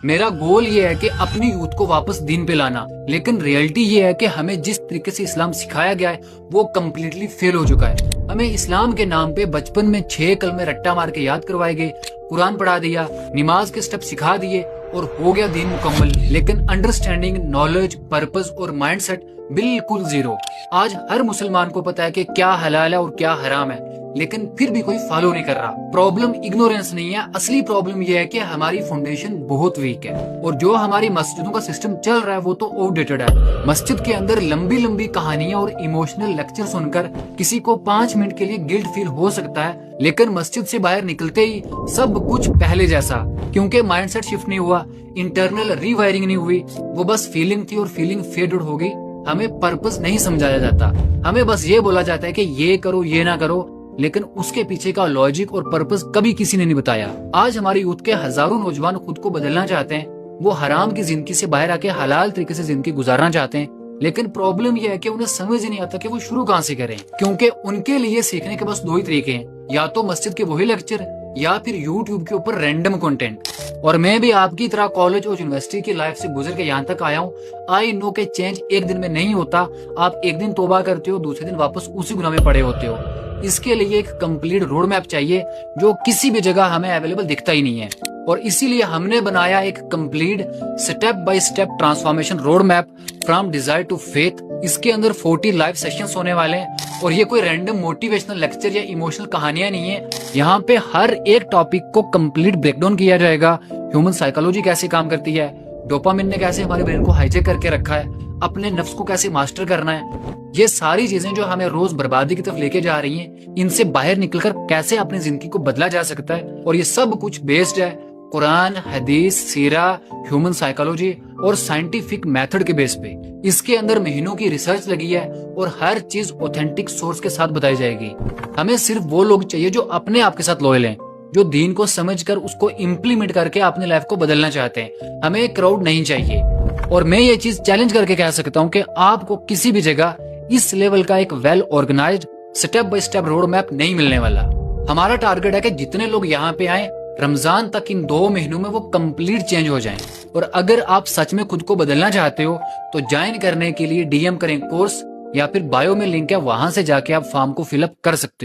मेरा गोल ये है कि अपनी यूथ को वापस दीन पे लाना, लेकिन रियलिटी ये है कि हमें जिस तरीके से इस्लाम सिखाया गया है वो कम्प्लीटली फेल हो चुका है। हमें इस्लाम के नाम पे बचपन में 6 कलमे रट्टा मार के याद करवाए गए, कुरान पढ़ा दिया, नमाज के स्टेप सिखा दिए और हो गया दीन मुकम्मल, लेकिन अंडरस्टैंडिंग, नॉलेज, पर्पस और माइंडसेट बिल्कुल जीरो। आज हर मुसलमान को पता है कि क्या हलाल है और क्या हराम है, लेकिन फिर भी कोई फॉलो नहीं कर रहा। प्रॉब्लम इग्नोरेंस नहीं है, असली प्रॉब्लम यह है कि हमारी फाउंडेशन बहुत वीक है और जो हमारी मस्जिदों का सिस्टम चल रहा है वो तो आउटडेटेड है। मस्जिद के अंदर लंबी लंबी कहानियां और इमोशनल लेक्चर सुनकर किसी को 5 मिनट के लिए गिल्ट फील हो सकता है, लेकिन मस्जिद से बाहर निकलते ही सब कुछ पहले जैसा, क्योंकि माइंडसेट शिफ्ट नहीं हुआ, इंटरनल रीवायरिंग नहीं हुई, वो बस फीलिंग थी और फीलिंग फेडेड हो गई। हमें पर्पस नहीं समझाया जाता, हमें बस ये बोला जाता है कि ये करो ये ना करो, लेकिन उसके पीछे का लॉजिक और पर्पस कभी किसी ने नहीं बताया। आज हमारे यूथ के हजारों नौजवान खुद को बदलना चाहते हैं, वो हराम की जिंदगी से बाहर आके हलाल तरीके से जिंदगी गुजारना चाहते हैं, लेकिन प्रॉब्लम यह है कि उन्हें समझ ही नहीं आता कि वो शुरू कहाँ से करें, क्योंकि उनके लिए सीखने के बस 2 ही तरीके हैं, या तो मस्जिद के वही लेक्चर या फिर यूट्यूब के ऊपर रैंडम कंटेंट। और मैं भी आपकी तरह कॉलेज और यूनिवर्सिटी की लाइफ से गुजर के यहाँ तक आया हूँ। आई नो के चेंज एक दिन में नहीं होता, आप एक दिन तौबा करते हो, दूसरे दिन वापस उसी गुनाह में पड़े होते हो। इसके लिए एक कंप्लीट रोड मैप चाहिए जो किसी भी जगह हमें अवेलेबल दिखता ही नहीं है, और इसीलिए हमने बनाया एक complete step by step transformation road map from desire to faith. इसके अंदर 40 लाइव सेशंस होने वाले हैं और ये कोई रैंडम मोटिवेशनल लेक्चर या इमोशनल कहानियां नहीं है। यहाँ पे हर एक टॉपिक को कंप्लीट ब्रेकडाउन किया जाएगा। ह्यूमन साइकोलॉजी कैसे काम करती है, डोपामिन ने कैसे हमारे ब्रेन को हाईजेक करके रखा है, अपने नफ्स को कैसे मास्टर करना है, ये सारी चीजें जो हमें रोज बर्बादी की तरफ लेके जा रही हैं, इनसे बाहर निकलकर कैसे अपनी जिंदगी को बदला जा सकता है। और ये सब कुछ बेस्ड है कुरान, हदीस, सीरा, ह्यूमन साइकोलॉजी और साइंटिफिक मेथड के बेस पे। इसके अंदर महीनों की रिसर्च लगी है और हर चीज ऑथेंटिक सोर्स के साथ बताई जाएगी। हमें सिर्फ वो लोग चाहिए जो अपने आप के साथ लॉयल हैं, जो दीन को समझकर उसको इम्प्लीमेंट करके अपनी लाइफ को बदलना चाहते हैं। हमें एक क्राउड नहीं चाहिए। और मैं ये चीज चैलेंज करके कह सकता हूँ कि आपको किसी भी जगह इस लेवल का एक well organised step by step road map नहीं मिलने वाला। हमारा टारगेट है कि जितने लोग यहाँ पे आए रमजान तक, इन 2 महीनों में वो कंप्लीट चेंज हो जाएं। और अगर आप सच में खुद को बदलना चाहते हो तो ज्वाइन करने के लिए DM करें कोर्स, या फिर बायो में लिंक है, वहां से जाके आप फॉर्म को फिलअप कर सकते हो।